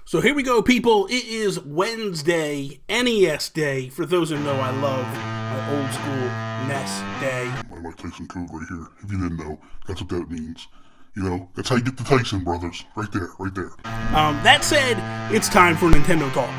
So here we go, people. It is Wednesday, NES Day. For those who know, I love my old school NES Day. I like Tyson code right here. If you didn't know, that's what that means. You know, that's how you get the Tyson brothers. Right there, right there. That said, it's time for Nintendo Talk.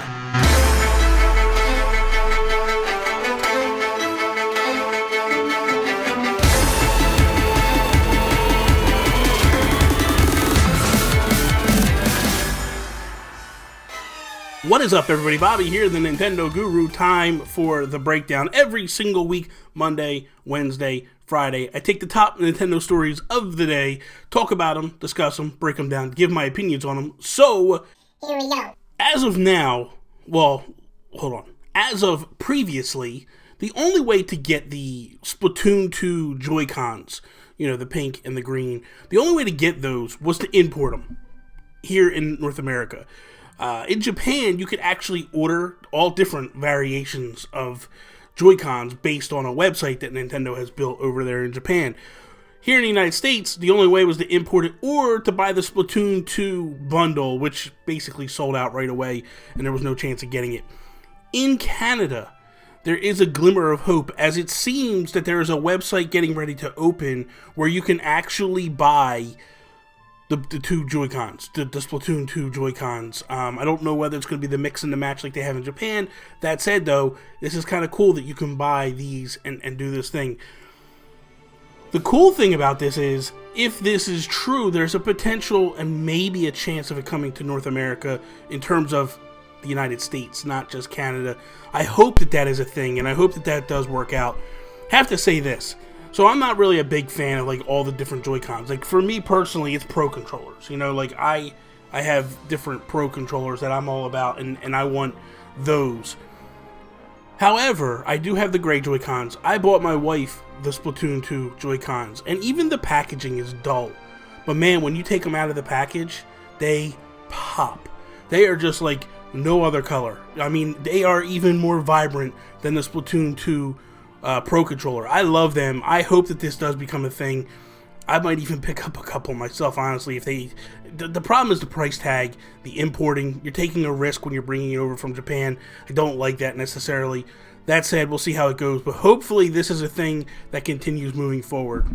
What is up, everybody? Bobby here, the Nintendo Guru. Time for the breakdown every single week, Monday, Wednesday, Friday. I take the top Nintendo stories of the day, talk about them, discuss them, break them down, give my opinions on them. So, here we go. As of now, well, hold on. As of previously, the only way to get the Splatoon 2 Joycons, you know, the pink and the green, the only way to get those was to import them here in North America. In Japan, you could actually order all different variations of Joy-Cons based on a website that Nintendo has built over there in Japan. Here in the United States, the only way was to import it or to buy the Splatoon 2 bundle, which basically sold out right away, and there was no chance of getting it. In Canada, there is a glimmer of hope, as it seems that there is a website getting ready to open where you can actually buy the two Joy-Cons, the Splatoon 2 Joy-Cons. I don't know whether it's going to be the mix and the match like they have in Japan. That said, though, this is kind of cool that you can buy these and do this thing. The cool thing about this is, if this is true, there's a potential and maybe a chance of it coming to North America in terms of the United States, not just Canada. I hope that that is a thing, and I hope that that does work out. Have to say this. So I'm not really a big fan of like all the different Joy-Cons. Like for me personally, it's Pro controllers. You know, like I have different Pro controllers that I'm all about, and I want those. However, I do have the gray Joy-Cons. I bought my wife the Splatoon 2 Joy-Cons, and even the packaging is dull. But man, when you take them out of the package, they pop. They are just like no other color. I mean, they are even more vibrant than the Splatoon 2 Pro controller. I love them. I hope that this does become a thing. I might even pick up a couple myself, honestly. If they, the problem is the price tag, the importing. You're taking a risk when you're bringing it over from Japan. I don't like that necessarily. That said, we'll see how it goes. But hopefully, this is a thing that continues moving forward.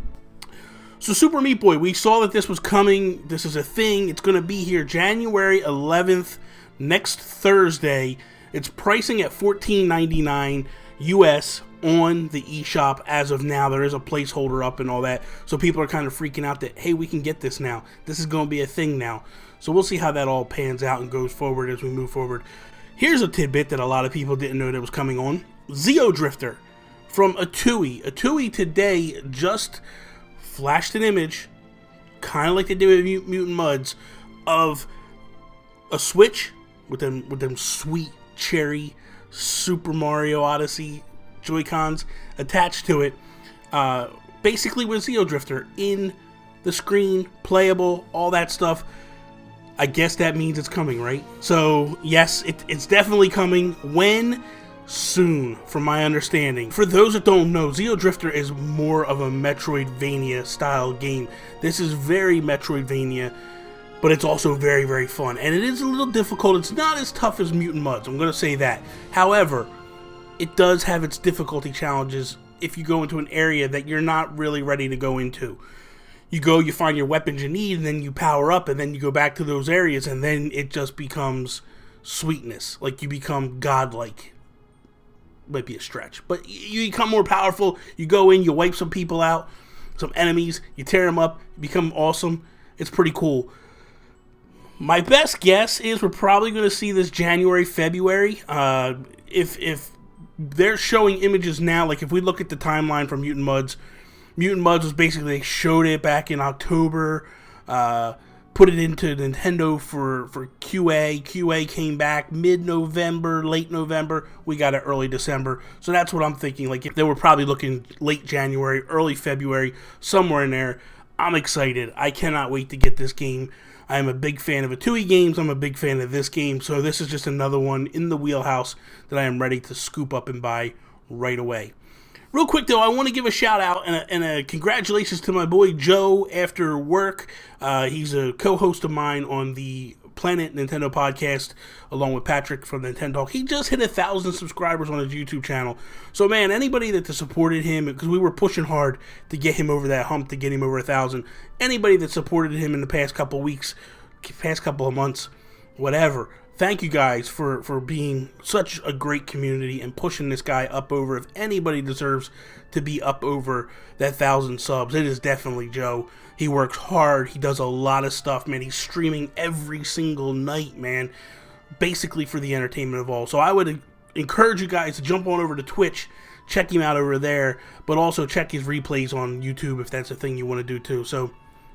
So, Super Meat Boy, we saw that this was coming. This is a thing. It's going to be here January 11th, next Thursday. It's pricing at $14.99 US on the eShop as of now. There is a placeholder up and all that, so people are kind of freaking out that, hey, we can get this now. This is going to be a thing now. So we'll see how that all pans out and goes forward as we move forward. Here's a tidbit that a lot of people didn't know that was coming on. Zeo Drifter from Atooi. Atooi today just flashed an image, kind of like they did with Mutant Mudds, of a Switch with them sweet cherry Super Mario Odyssey Joy-Cons attached to it, basically with Zeo Drifter in the screen, playable, all that stuff. I guess that means it's coming, right? So yes, it's definitely coming. When? Soon, from my understanding. For those that don't know, Zeo Drifter is more of a Metroidvania style game. This is very Metroidvania, but it's also very, very fun. And it is a little difficult. It's not as tough as Mutant Mudds, I'm going to say that. However, it does have its difficulty challenges if you go into an area that you're not really ready to go into. You go, you find your weapons you need, and then you power up, and then you go back to those areas, and then it just becomes sweetness. Like, you become godlike. Might be a stretch. But you become more powerful. You go in, you wipe some people out, some enemies, you tear them up, you become awesome. It's pretty cool. My best guess is we're probably going to see this January, February. If they're showing images now, like if we look at the timeline from Mutant Mudds was basically, they showed it back in October, put it into Nintendo for QA. QA came back mid-November, late November. We got it early December. So that's what I'm thinking. Like if they were probably looking late January, early February, somewhere in there. I'm excited. I cannot wait to get this game. I am a big fan of Atooi games. I'm a big fan of this game. So this is just another one in the wheelhouse that I am ready to scoop up and buy right away. Real quick, though, I want to give a shout-out and a congratulations to my boy JoAfterWork. He's a co-host of mine on the Planet Nintendo podcast, along with Patrick from Nintendo Talk. He just hit 1,000 subscribers on his YouTube channel. So, man, anybody that supported him, because we were pushing hard to get him over that hump, to get him over 1,000. Anybody that supported him in the past couple weeks, past couple of months, whatever. Thank you guys for being such a great community and pushing this guy up over. If anybody deserves to be up over that 1,000 subs, it is definitely Joe. He works hard. He does a lot of stuff, man. He's streaming every single night, man, basically for the entertainment of all. So I would encourage you guys to jump on over to Twitch, check him out over there, but also check his replays on YouTube if that's a thing you want to do too. So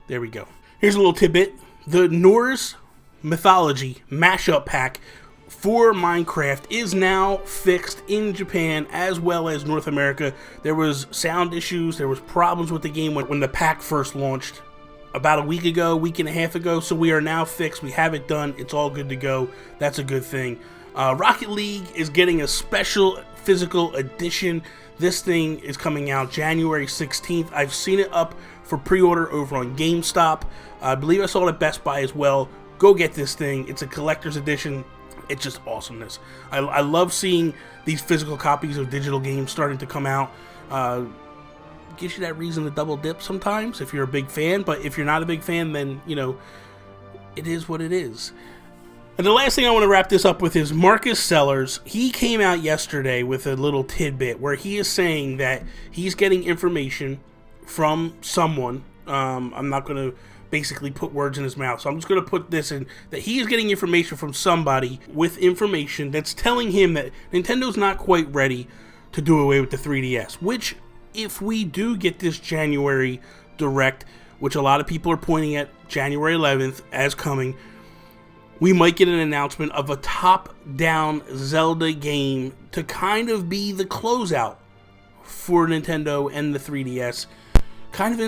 there we go. Here's a little tidbit. The Norse mythology mashup pack for Minecraft is now fixed in Japan as well as North America. There was sound issues, there was problems with the game when the pack first launched about a week and a half ago, so we are now fixed. We have it done. It's all good to go. That's a good thing. Rocket League is getting a special physical edition. This thing is coming out January 16th. I've seen it up for pre-order over on GameStop. I believe I saw it at Best Buy as well. Go get this thing. It's a collector's edition. It's just awesomeness. I love seeing these physical copies of digital games starting to come out. Gives you that reason to double dip sometimes if you're a big fan. But if you're not a big fan, then, you know, it is what it is. And the last thing I want to wrap this up with is Marcus Sellars. He came out yesterday with a little tidbit where he is saying that he's getting information from someone. I'm not going to basically put words in his mouth, so I'm just going to put this in, that he is getting information from somebody with information that's telling him that Nintendo's not quite ready to do away with the 3DS, which, if we do get this January Direct, which a lot of people are pointing at January 11th as coming, we might get an announcement of a top-down Zelda game to kind of be the closeout for Nintendo and the 3DS. Kind of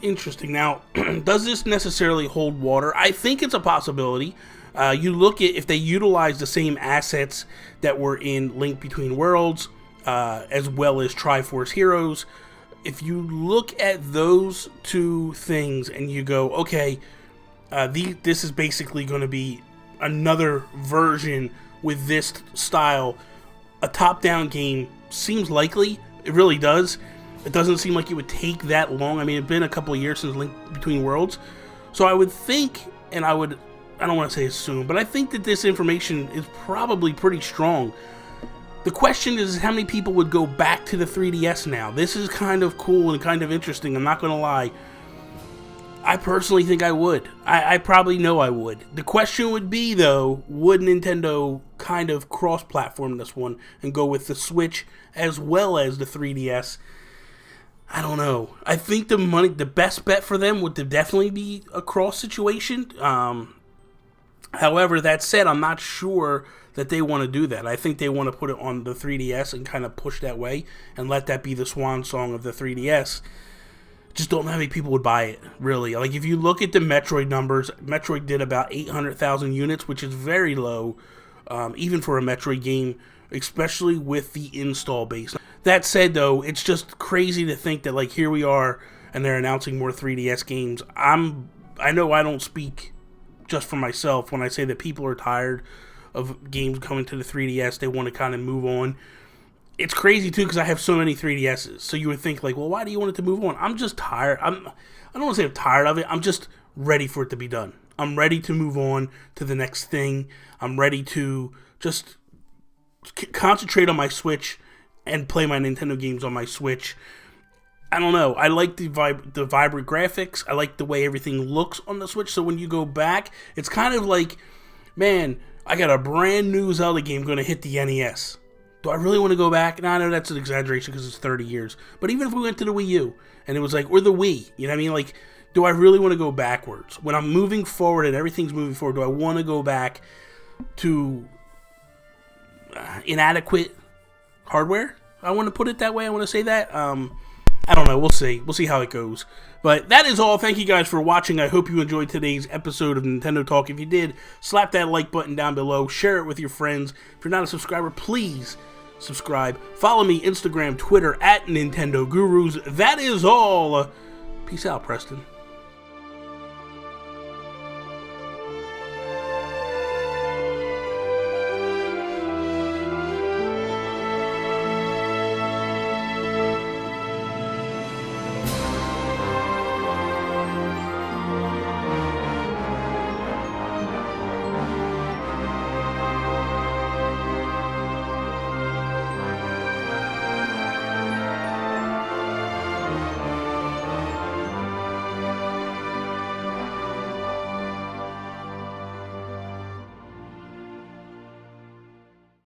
interesting. Now, does this necessarily hold water? I think it's a possibility. You look at if they utilize the same assets that were in Link Between Worlds, as well as Triforce Heroes. If you look at those two things and you go, okay, this is basically going to be another version with this style, a top-down game seems likely. It really does. It doesn't seem like it would take that long. I mean, it's been a couple of years since Link Between Worlds. So I would think, and I don't want to say assume, but I think that this information is probably pretty strong. The question is how many people would go back to the 3DS now? This is kind of cool and kind of interesting. I'm not going to lie. I personally think I would. I probably know I would. The question would be, though, would Nintendo kind of cross-platform this one and go with the Switch as well as the 3DS? I don't know. I think the best bet for them would definitely be a cross situation. However, that said, I'm not sure that they want to do that. I think they want to put it on the 3DS and kind of push that way and let that be the swan song of the 3DS. Just don't know how many people would buy it, really. Like, if you look at the Metroid numbers, Metroid did about 800,000 units, which is very low, even for a Metroid game, especially with the install base. That said, though, it's just crazy to think that, like, here we are, and they're announcing more 3DS games. I know I don't speak just for myself when I say that people are tired of games coming to the 3DS. They want to kind of move on. It's crazy, too, because I have so many 3DSs. So you would think, like, well, why do you want it to move on? I'm just tired. I don't want to say I'm tired of it. I'm just ready for it to be done. I'm ready to move on to the next thing. I'm ready to just concentrate on my Switch and play my Nintendo games on my Switch. I don't know. I like the vibrant graphics. I like the way everything looks on the Switch. So when you go back, it's kind of like, man, I got a brand new Zelda game going to hit the NES. Do I really want to go back? No, I know that's an exaggeration because it's 30 years. But even if we went to the Wii U and it was like, or the Wii, you know what I mean? Like, do I really want to go backwards? When I'm moving forward and everything's moving forward, do I want to go back to inadequate hardware? I want to put it that way. I want to say that. I don't know. We'll see. We'll see how it goes. But that is all. Thank you guys for watching. I hope you enjoyed today's episode of Nintendo Talk. If you did, slap that like button down below. Share it with your friends. If you're not a subscriber, please subscribe. Follow me, Instagram, Twitter, @Nintendo Gurus. That is all. Peace out, Preston.